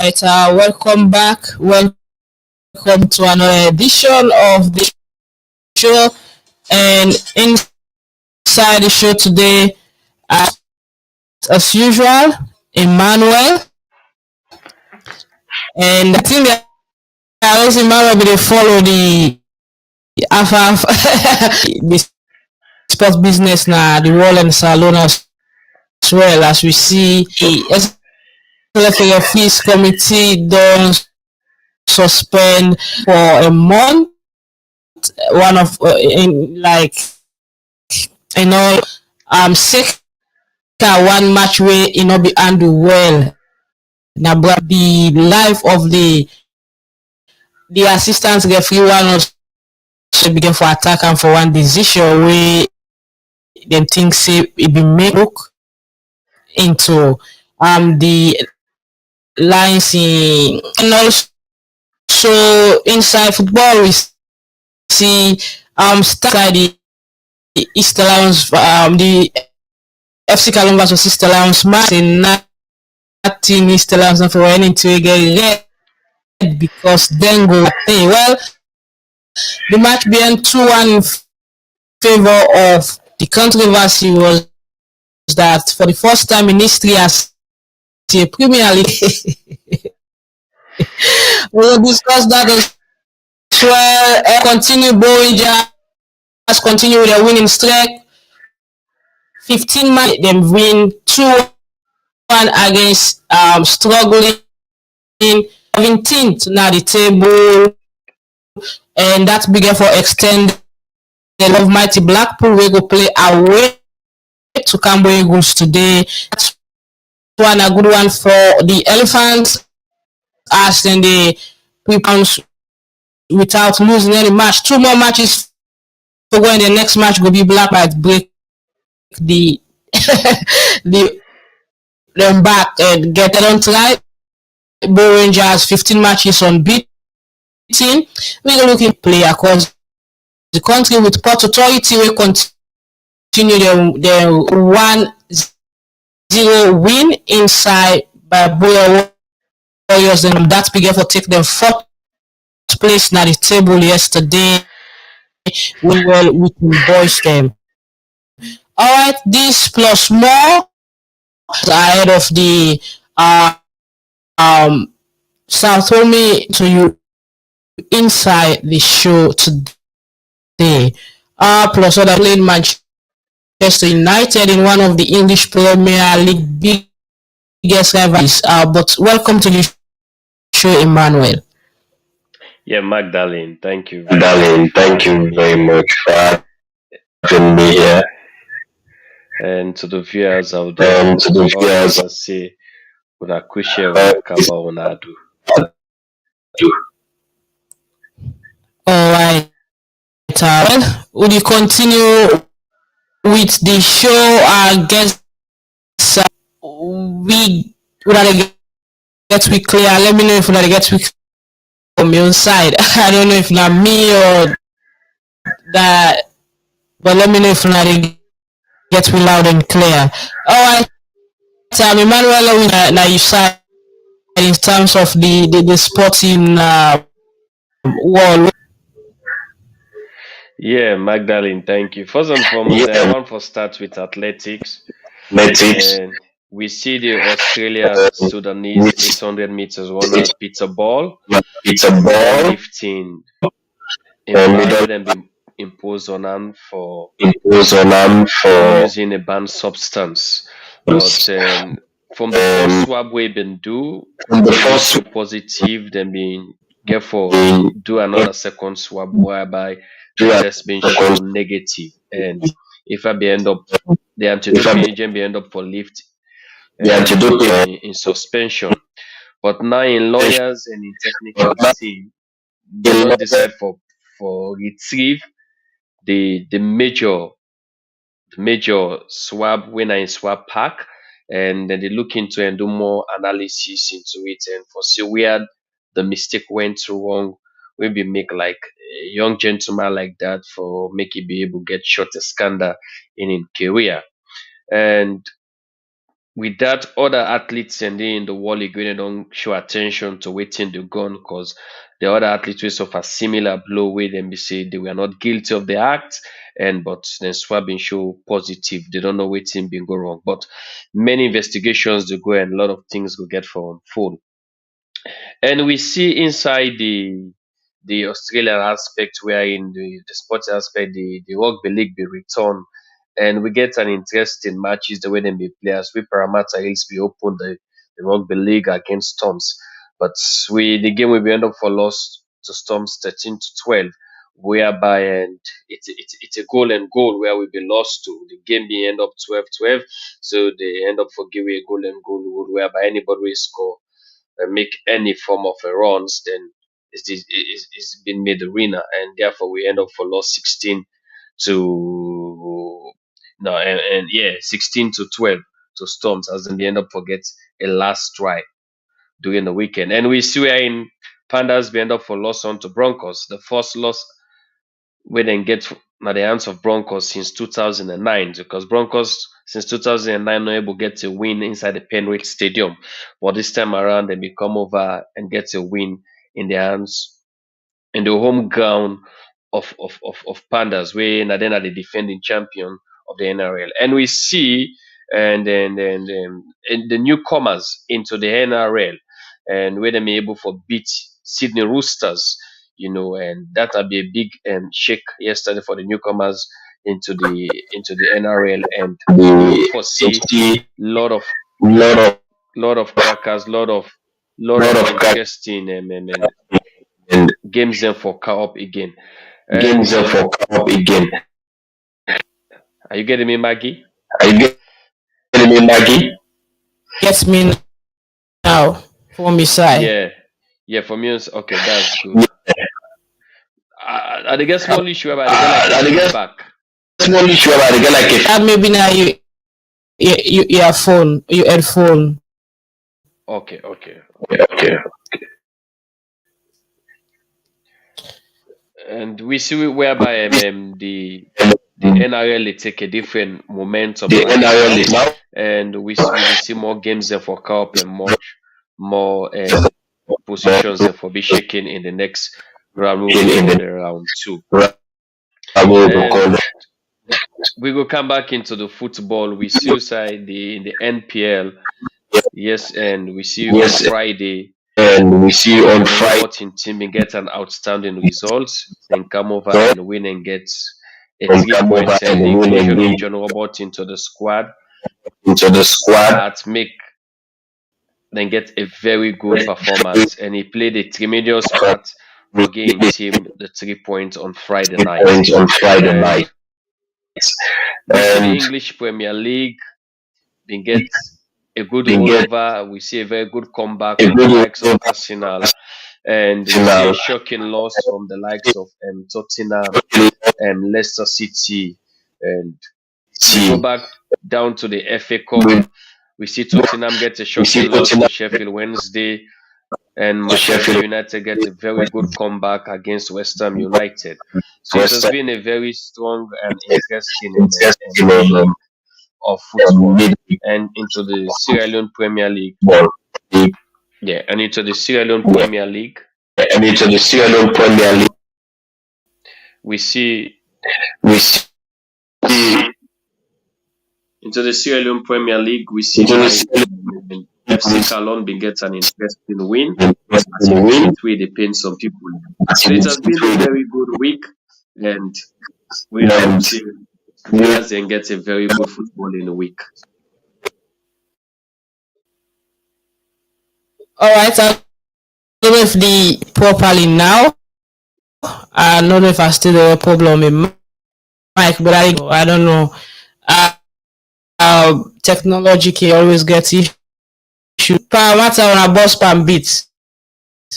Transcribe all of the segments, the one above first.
Right, welcome back. Welcome to another edition of the show. And inside the show today, as usual, Emmanuel. And I think that always Emmanuel will follow the Alpha the sports business now, the World and Salone as well as we see the SLFA fees committee don't suspend for a month. One of in like you know second one match way be handled well. Now but the life of the assistant referee one also begin for attack and for one decision way them think say it be made look into the lines in and also inside football we see start the East Lions the FC Columbus versus East Lions match in nothing East Lions not for any to get red because then go play. Well, the match being 2-1 in favor of the controversy was that for the first time in history as a Premier League we'll discuss that as well. Continue Gboyah has continued with their winning streak. 15 matches them win 2-1 against struggling 17th now the table, and that's bigger for extended of mighty Blackpool. We go play away to Cambodia Eagles today. That's one a good one for the Elephants as then they pounds without losing any match. 2 more matches to go, and the next match will be Black might break the the them back and get it on tonight. Rangers 15 matches unbeaten. We're looking play across the country with Port Authority. We continue their 1-0 win inside by Gboyah Warriors, and that began for take them 4th place now the table yesterday. We can boys them. Alright, this plus more ahead of the Soa Tome to you inside the show today. Plus other playing Manchester United in one of the English Premier League biggest rivals. But welcome to the show, Emmanuel. Yeah, Magdalene, thank you. Thank you very much for having me here. And to the viewers out there, I say, with a question about Alright, well, would you continue with the show? I guess we would get we clear. Let me know if we get we from your side. I don't know if not me or that, but let me know if not get me loud and clear. Alright, Emmanuel, now you side in terms of the sporting world. Yeah, Magdalene, thank you. First and foremost, I want to start with athletics. And we see the Australia Sudanese 800 meters runner Peter Ball lifting and be imposed on him for using a banned substance. But from the first swab we been do, positive, then being careful do another second swab whereby the test being shown negative, and if I be end up the antidoping agent be end up for lift in suspension. But now in lawyers and in technical team, they don't decide for retrieve the major swab winner in swab pack, and then they look into and do more analysis into it and for see where the mistake went wrong. Maybe make like a young gentleman like that for make it be able to get short a scandal in career. And with that, other athletes and in the world again don't show attention to waiting the gun because the other athletes will suffer similar blow with them. Be say they were not guilty of the act, and but then swabbing show positive. They don't know waiting been go wrong. But many investigations they go and a lot of things will get for full. And we see inside the Australian aspect, where in the sports aspect, the rugby league be returned, and we get an interesting matches the way they be players. We Parramatta Hills be open the rugby league against Storms, but the game will be end up for loss to Storms 13-12, whereby and it's a goal and goal where we be lost to the game be end up 12-12, so they end up for give a goal and goal whereby anybody will score make any form of a runs, then it's been made the winner, and therefore we end up for loss 16 to no and yeah 16-12 to Storms, as in they end up for get a last try during the weekend, and we see where in Pandas we end up for loss on to Broncos, the first loss we then get at the hands of Broncos since 2009, because Broncos since 2009 not able to get a win inside the Penrith Stadium, but this time around they may come over and get a win in their hands in the home ground of Pandas, where and then are the defending champion of the NRL, and we see and the newcomers into the NRL, and where they may able for beat Sydney Roosters, and that will be a big shake yesterday for the newcomers into the NRL, and we foresee lot of lot of lot of crackers, lot lot of of crack interesting and games then for co-op again. And games for come up again. are you getting me, Maggie? Are you getting me, Maggie? Gets me now for me side. Yeah. For me, okay, that's good. I guess small issue about I get like a feedback. Small issue about it, like if That maybe now you earphone, you headphone. Okay. okay. And we see whereby the NRL they take a different momentum The right NRL now, is now and we will see more games there for co-op and much more positions there for be shaken in the next round. We will in call the the round two, call and we will come back into the football. We see inside in the NPL, yes, and we see on yes, Friday and we see on the Friday roboting team and get an outstanding result, then come over so, and win and get a and three come over points, and and the win inclusion and of win John Robot into the squad into the squad. that make then get a very good performance, and he played a tremendous part for getting team the 3 points on Friday night. Points on Friday And night. we see the And English Premier League then get a good we get rollover. We see a very good comeback a from the good likes of Arsenal, and we see a Arsenal, shocking loss from the likes of Tottenham, Leicester City, and we go team. back down to the FA Cup. We We see Tottenham get a we see shocking loss Tottenham to Sheffield Wednesday, and to Manchester Sheffield United get a very good comeback against West Ham United. So it West has Ham been a very strong and interesting interesting midweek of football, midweek and into the Sierra Leone Premier League. ball. Yeah, and into the Sierra Leone Premier League, And into the Sierra Leone Premier League, we see we see into the Sierra Leone Premier League, we see into the why Sierra FC Calon been gets an interesting win Leone as Premier we League. way they paint some people. As So we it has been a see very good week, and we are and hoping players then get a very good football in a week. All right, I don't know if the properly now. I don't know if I still have a problem with mic, but I don't know. Technology can always get issue. Matter on a boss pan beats.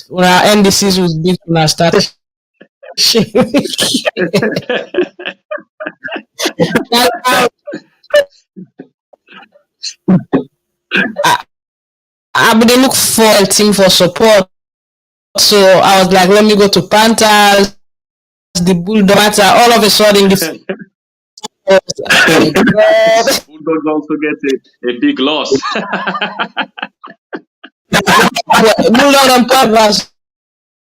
When I end the season with beats when I start. I been look for a team for support. So I was like, let me go to Panthers, the Bulldogs. All of a sudden, Oh my God. Bulldogs also get a big loss. Bulldog and Pavas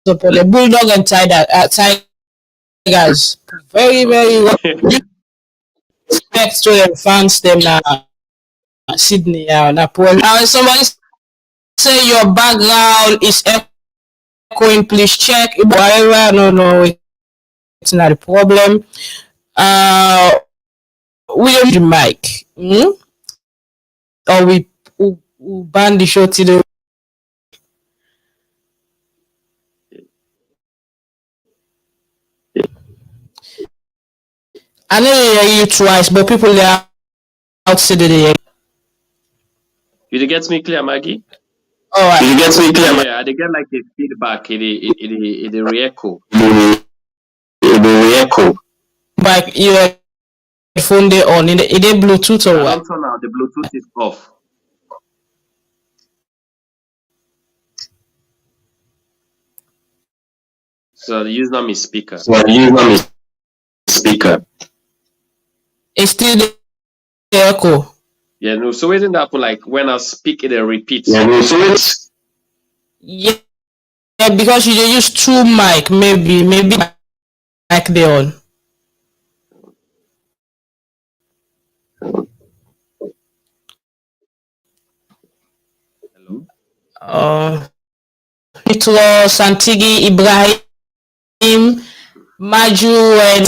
support the Bulldog and Tigers. Very, very well. Okay. Respect to them fans, them Sydney, Napoli. Somebody say your background is echoing. Please check. Whatever, no, it's not a problem. We don't mic. Or we ban the show till the. I know they hear you twice, but people they are outside they hear. You get me clear, Maggie? All right. You get me clear? Yeah, they get like a feedback. It re-echo. It will echo. Like your phone they on. It Bluetooth or I what? don't turn now. The Bluetooth is off. So use now my speaker. So use my speaker. It's still the echo. Yeah, no. So isn't that happen like when I speak, it repeats. Yeah, no, so it's Yeah, because you dey use two mic, maybe mic they on. Hello. Nitro, Santigi, Ibrahim, Maju, and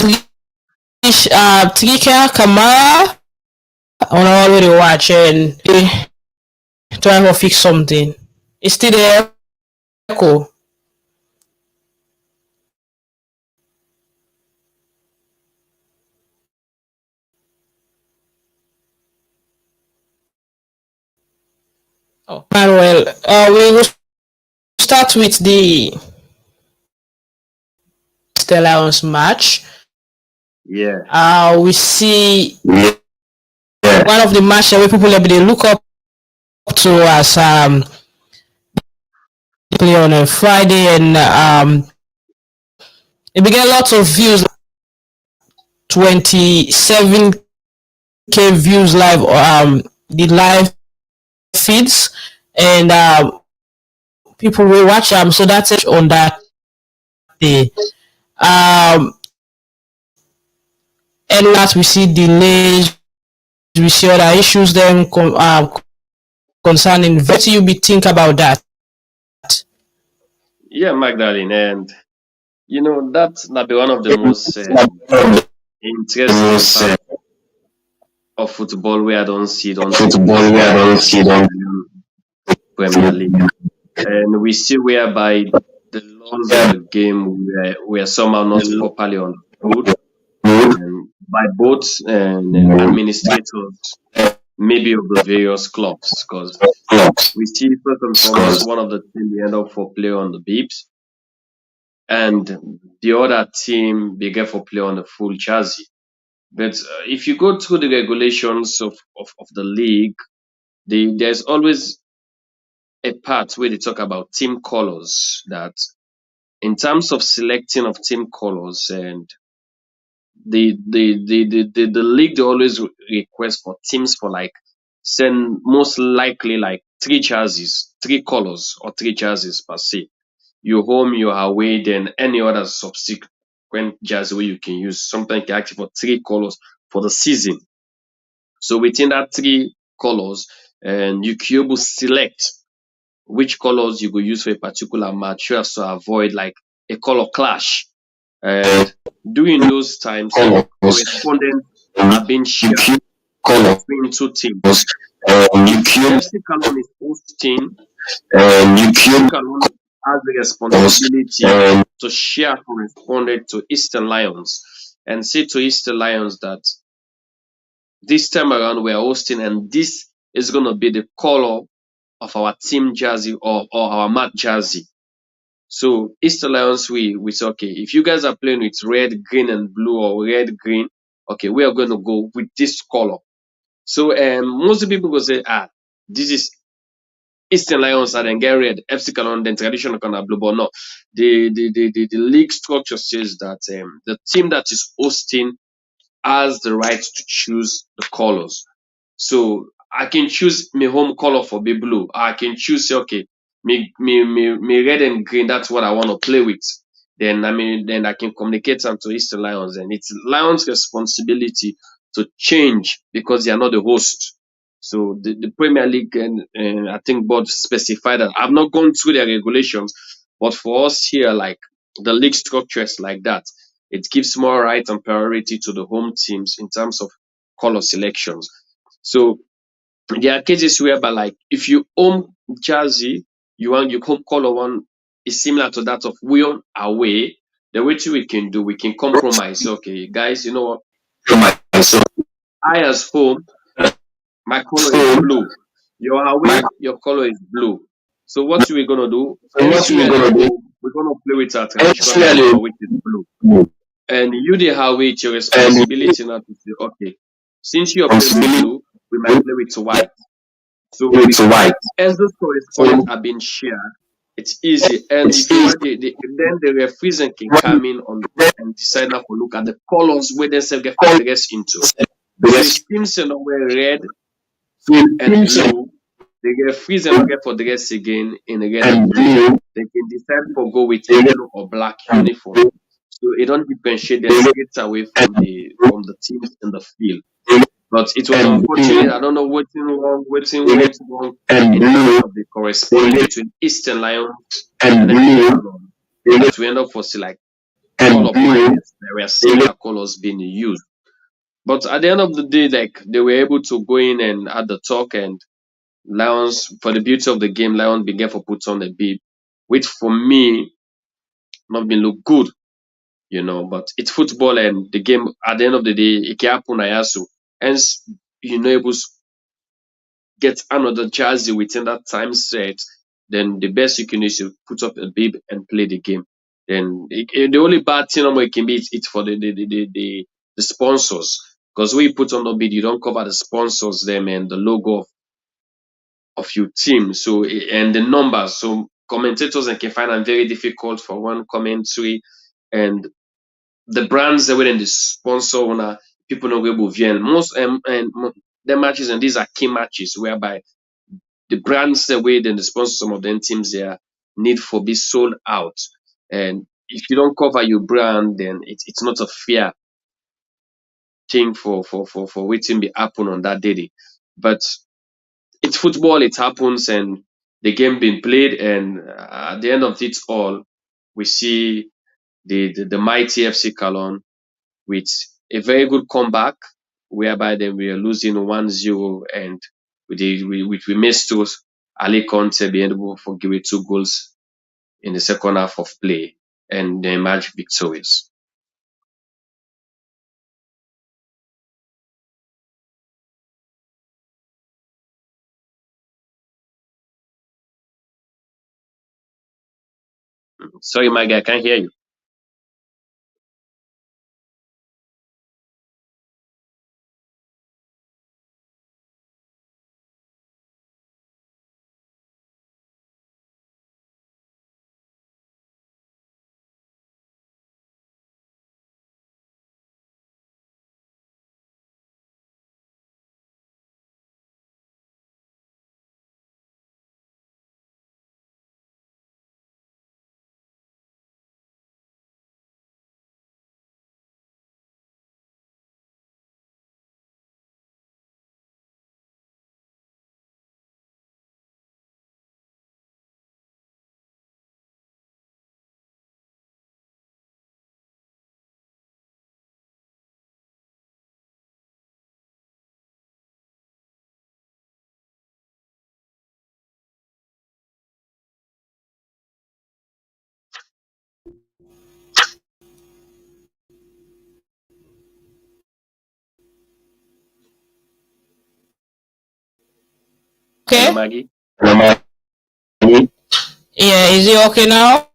Trika, Kamara. On already watch and try to fix something. It's still the echo. Oh, Emmanuel. We will start with the Stellar's match. Yeah. We see yeah. one of the matches where people they look up to as play on a Friday and it began lots of views, 27K views live the live feeds and people will watch so that's it on that day. And last we see delays, we see other issues then concerning what you be think about that. Yeah, Magdalene, and you know that's not be one of the most interesting part of football where I don't see it on Premier League, and we see whereby the laws of the game were somehow not properly understood by both administrators, maybe of the various clubs, because we see first and foremost one of the team end up for play on the beeps, and the other team began for play on the full jersey. But if you go through the regulations of the league, there's always a part where they talk about team colors, that in terms of selecting of team colors, and the league they always request for teams for like send most likely like three colors or three jerseys per se. Your home, your away, then any other subsequent jersey where you can use. Sometimes you can ask for three colors for the season. So within that three colors, and you can able select which colors you go use for a particular match so as to avoid like a color clash. And during those times, correspondents are being shared between two teams. FC Cologne is hosting. FC Cologne has the responsibility to share correspondent to Eastern Lions and say to Eastern Lions that this time around we are hosting and this is going to be the color of our team jersey or our match jersey. So Eastern Lions, we say, okay, if you guys are playing with red, green, and blue or red, green, okay, we are going to go with this color. So most people will say, this is Eastern Lions and then get red, FC Cologne, then traditional color blue. But no, the league structure says that the team that is hosting has the right to choose the colors. So I can choose my home color for be blue. I can choose say, okay, me red and green. That's what I want to play with. Then I can communicate them to Eastern Lions, and it's Lions' responsibility to change because they are not the host. So the Premier League and I think board specified that. I've not gone through their regulations, but for us here, like the league structures like that, it gives more right and priority to the home teams in terms of color selections. So there are cases whereby, like, if you own jersey, you want your home color one is similar to that of we own away. The way we can do, we can compromise. Okay, guys, you know what? I as home, my color is blue. Your away, your color is blue. So what we're gonna do? Since we are the home, we're gonna play with our traditional color, which is blue. And you the away, it's your responsibility now to say, okay, since you're playing with blue, we might play with white. So as those correspondents are being shared, it's easy. And if you want, then the referees can come in on and decide now to look at the colors where they say get dressed into. So if teams you know wear red and blue, they get freeze and get for dress again in red and blue. They can decide for go with yellow or black uniform. So it don't differentiate them straight away from the teams in the field. But it was unfortunate. I don't know what went wrong in terms of the correspondence between Eastern Lions and then Eastern Lions. That we end up for like color blindness. There were similar colors being used. But at the end of the day, like they were able to go in and have the talk, and Lions, for the beauty of the game, Lions began to put on a bib, which for me not been look good, you know. But it's football, and the game at the end of the day, it can happen. Ayasu, hence you know able to get another jersey within that time set. Then the best you can do is to put up a bib and play the game. Then the only bad thing it can be it's for the sponsors, because when you put on the bid, you don't cover the sponsors them and the logo of your team. So and the numbers. So commentators can find them very difficult for one commentary, and the brands that within the sponsor owner, people know where will view. Most and the matches, and these are key matches whereby the brands that way then the sponsor some of them teams there need for be sold out. And if you don't cover your brand, then it's not a fair thing for waiting be happen on that day. But it's football, it happens, and the game being played, and at the end of it all, we see the mighty FC Cologne with a very good comeback, whereby then we are losing 1-0, and we missed those Ali Conte being able to give it 2 goals in the second half of play, and they emerged victorious. Sorry, my guy, I can't hear you. Hello, Okay. Maggie. Yeah, is it okay now?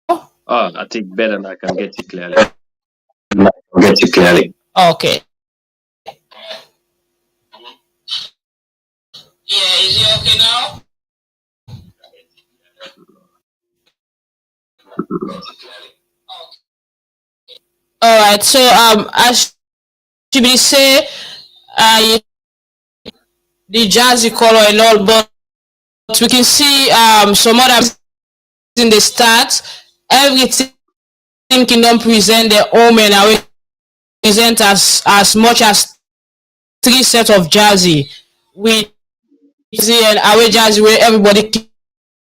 Oh, I think better now I can get it clearly. Okay. Yeah, is it okay now? All right. So as be say the jazzy color and all, but we can see some other in the start. Every team cannot present their home and away present as much as three sets of jersey with and away jersey where everybody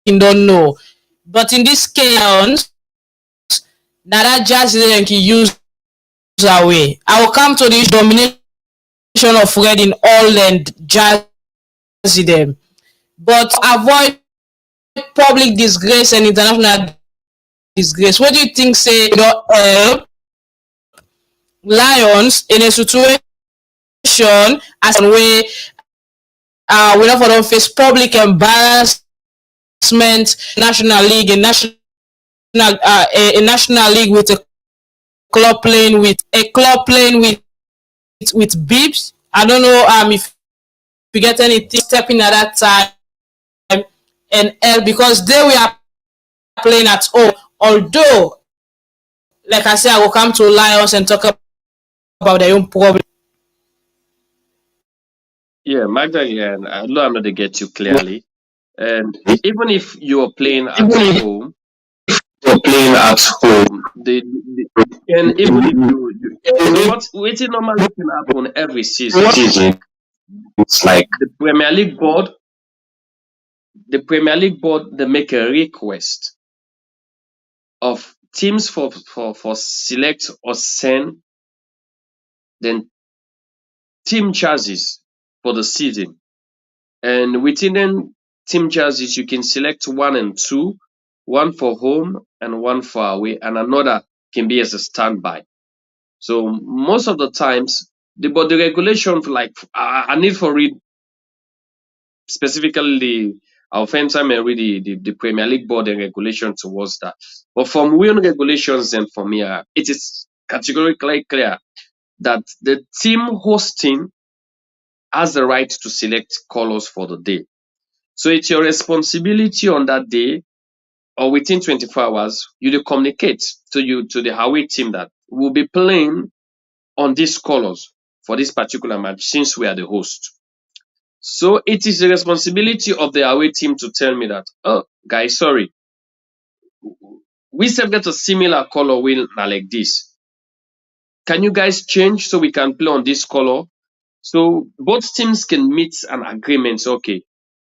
don't know. But in this case, now that jersey they can use away. I will come to this domination of red in all and jersey them. But avoid public disgrace and international disgrace. What do you think say help Lions in a situation as a way we not for don't face public embarrassment, national league, a national league with a club playing with beeps. I don't know if you get anything stepping at that time and help because they were playing at home. Although, like I said, I will come to Lions and talk about their own problem. Yeah, Magdalene, I know I'm not to get you clearly. And even if you're playing at home, the and even if so what normally can happen every season, It's like the Premier League board they make a request of teams for select or send then team jerseys for the season. And within them team jerseys you can select one and two, one for home and one for away, and another can be as a standby. So most of the times the regulation for like I need for read specifically I'll spend time and read the Premier League board and regulation towards that. But from WION regulations and from here, it is categorically clear that the team hosting has the right to select colors for the day. So it's your responsibility on that day or within 24 hours, you to communicate to the away team that we'll be playing on these colors for this particular match since we are the host. So it is the responsibility of the away team to tell me that, oh, guys, sorry, we still get a similar color wheel like this. Can you guys change so we can play on this color? So both teams can meet an agreement. Okay,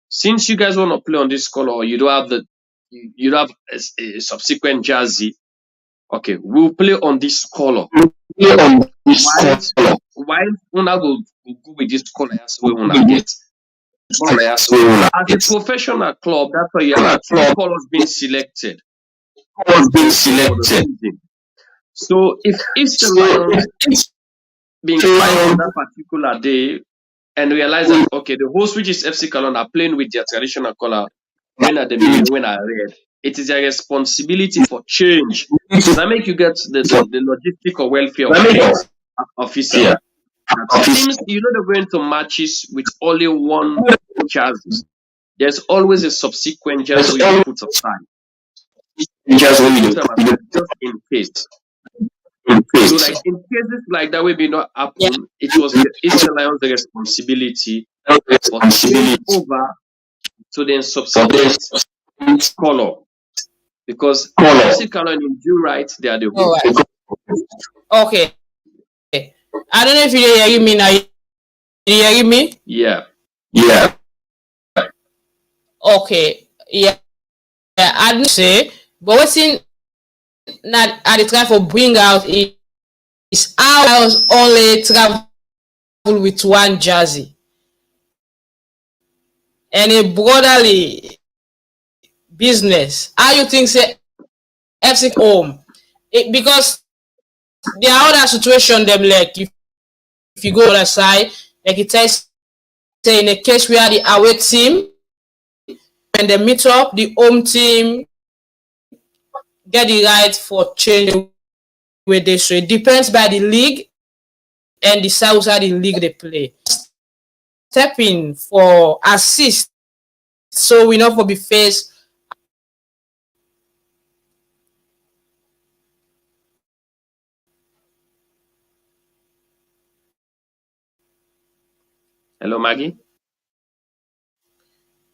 since you guys want to play on this color, you don't have you don't have a subsequent jersey. Okay, we'll play on this color. While una will go with this color as we wanna get. But as a professional club, that's why you have two colors being selected for the season. So if Eastern Lions being playing on that particular day and realize that okay, the host which is FC Cologne are playing with their traditional color, when are the when are red, it is their responsibility for change. So that make you get the logistic or welfare officer. Teams, you know, they're going to matches with only one jersey. There's always a subsequent jersey you put aside. Just in case. So, like in cases like that, will be not happen. It was the Eastern Lions' responsibility for change over to the subsequent color because FC Cologne in due right they are the host. Okay. I don't know if you hear me now. You hear me? Yeah. Okay. Yeah. I don't say, but what's in that at the time for bring out is how I was only travel with one jersey and a brotherly business. How you think say FC home? Because there are other situation them like if you go on the side, like it says say in a case where the away team and they meet up, the home team get the right for change with this. So it depends by the league and the size of the league they play. Stepping for assist, so we know for be faced Hello, Maggie?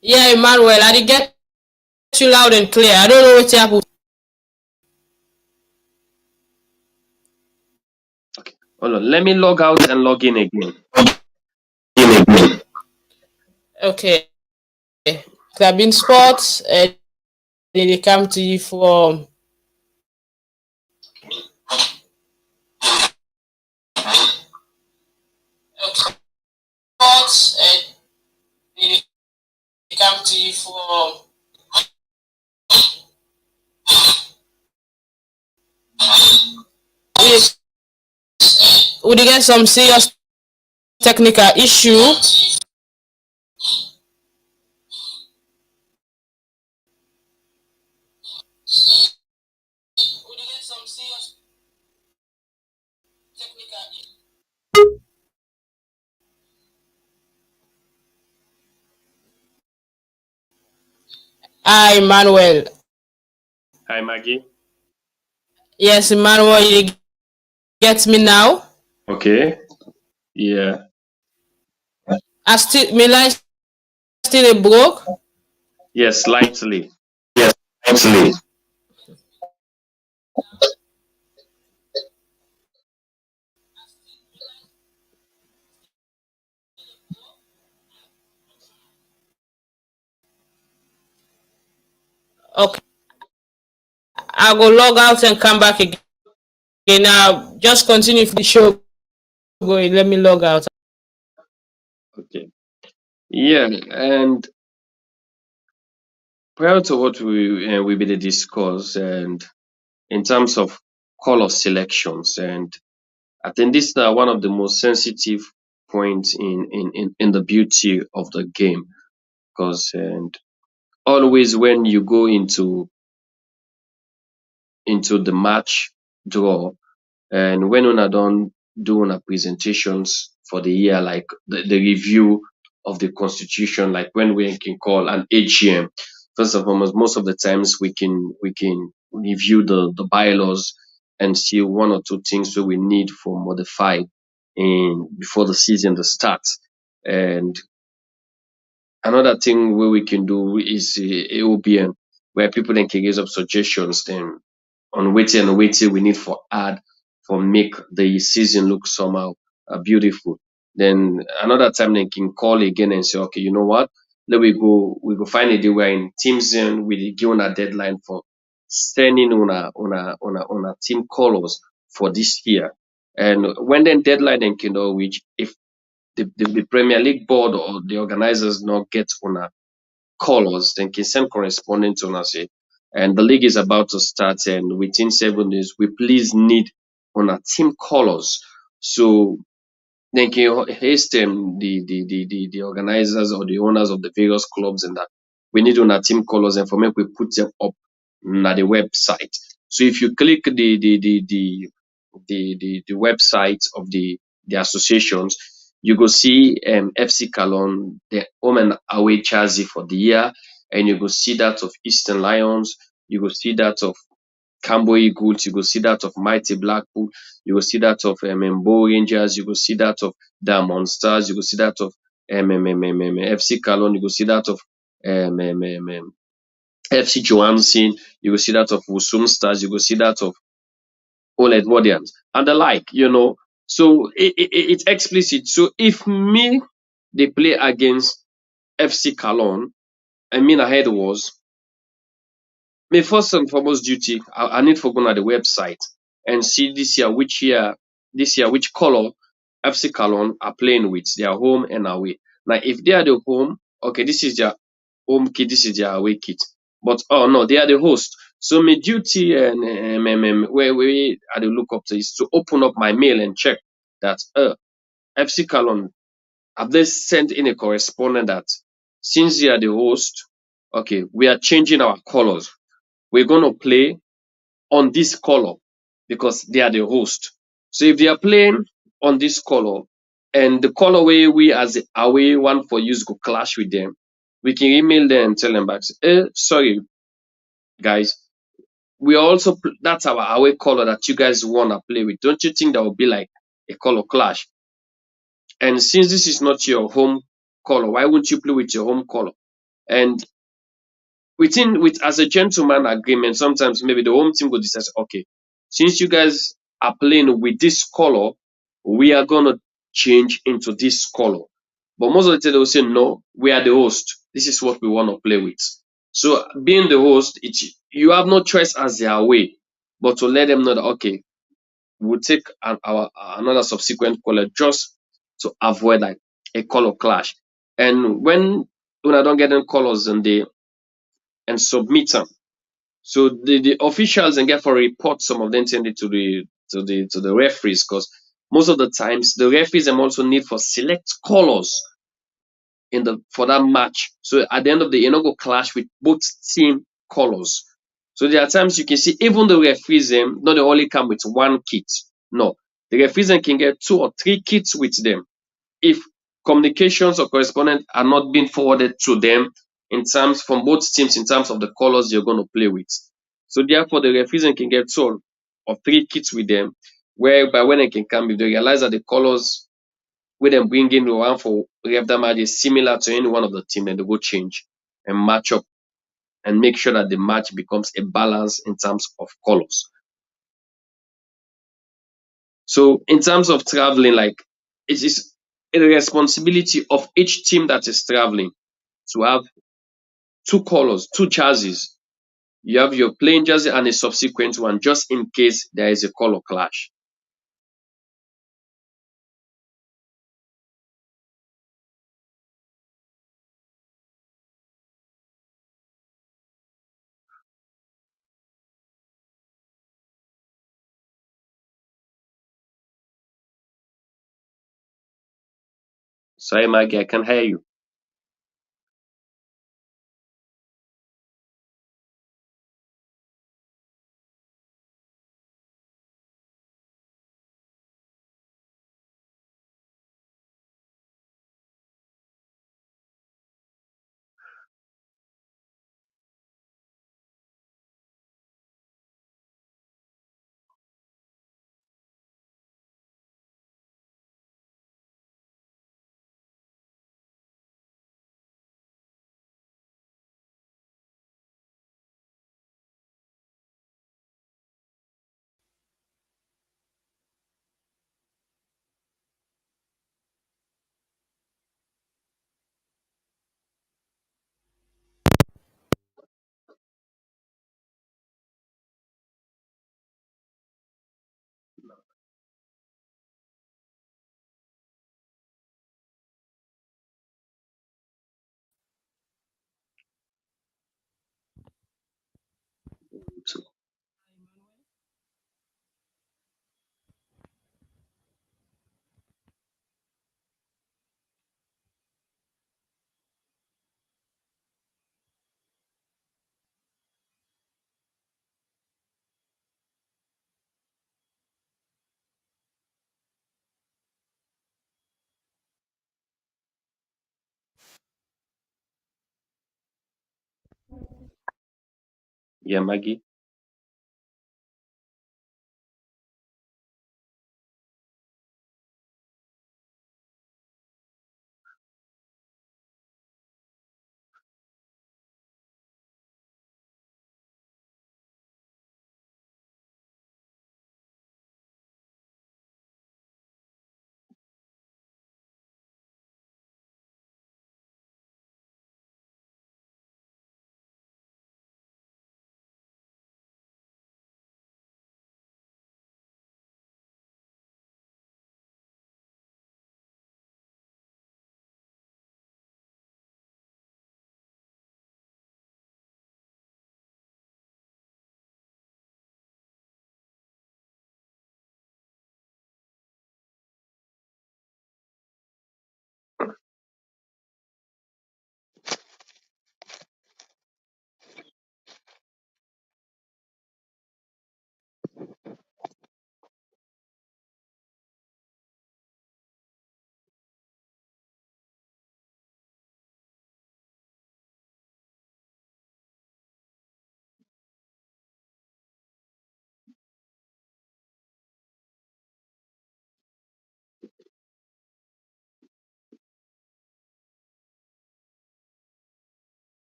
Yeah, Emmanuel, I did get you loud and clear. I don't know what happened. Okay. Hold on. Let me log out and log in again. Okay. Clubbing Sports, they come to you from sports, they come to you from. Would you get some serious technical issue? Hi, Emmanuel. Hi, Maggie. Yes, Emmanuel, you get me now? Okay. Yeah. My line still broke? Yes, slightly. Actually, Okay. I go log out and come back again. Now, just continue the show going. Let me log out. Okay. Yeah, and prior to what we will discuss, and in terms of color selections, and I think this is one of the most sensitive points in the beauty of the game, because and always when you go into the match draw, and when una don do una presentations for the year, like the review of the constitution, like when we can call an AGM, first of all, most of the times we can review the bylaws and see one or two things that we need for modified in before the season the starts. And another thing where we can do is AOBN, where people then can raise up suggestions then on waiting we need for add for make the season look somehow beautiful. Then another time they can call again and say, okay, you know what? Let we go find a day where in teams then we give on a deadline for sending on a team colors for this year. And when then deadline then can know which if the Premier League board or the organizers not get on a colors, then can send corresponding to us. And the league is about to start, and within 7 days, we please need on our team colors. So then can hasten the organizers or the owners of the various clubs and that we need on our team colors and for me we put them up on the website. So if you click the website of the associations, you go see FC Cologne, the home and away jersey for the year, and you go see that of Eastern Lions, you go see that of Cambo Eagles, you go see that of Mighty Blackpool, you go see that of Mbo Rangers, you go see that of Diamond Stars, you go see that of FC Cologne, you go see that of FC Johansen, you go see that of Wusum Stars, you go see that of Old Edwardians, and the like. So it's explicit. So if me they play against FC Cologne, I mean ahead was my first and foremost duty. I need to go on the website and see this year which color FC Cologne are playing with their home and away. Now if they are the home, okay, this is their home kit, this is their away kit. But oh no, they are the host. So my duty and where I do look up to is to open up my mail and check that FC Cologne have they sent in a correspondent that since they are the host, okay, we are changing our colors. We're gonna play on this color because they are the host. So if they are playing on this color and the colorway we as away one for use go clash with them, we can email them and tell them back, sorry guys, we also that's our away color that you guys wanna play with. Don't you think that would be like a color clash? And since this is not your home color, why wouldn't you play with your home color? And with as a gentleman agreement, sometimes maybe the home team will decide, okay, since you guys are playing with this color, we are gonna change into this color. But most of the time they will say, no, we are the host. This is what we want to play with. So being the host, you have no choice as their way, but to let them know that okay, we'll take another subsequent color just to avoid like a color clash. And when I don't get them colors and submit them, so the officials and get for report some of them send it to the referees, because most of the times the referees them also need for select colors for that match. So at the end of the day, you're not go clash with both team colors. So there are times you can see even the referees them not they only come with one kit. No, the referees them can get 2 or 3 kits with them if communications or correspondence are not being forwarded to them in terms from both teams in terms of the colors you're going to play with. So therefore, the referees can get 2 or 3 kits with them, whereby when they can come, if they realize that the colors where them bring in the one for ref that match is similar to any one of the team, then they go change and match up and make sure that the match becomes a balance in terms of colors. So in terms of traveling, like it is a responsibility of each team that is traveling to have 2 colors, 2 jerseys. You have your plain jersey and a subsequent one just in case there is a color clash. Sorry, Maggie, I can hear you. So, yeah, Maggie.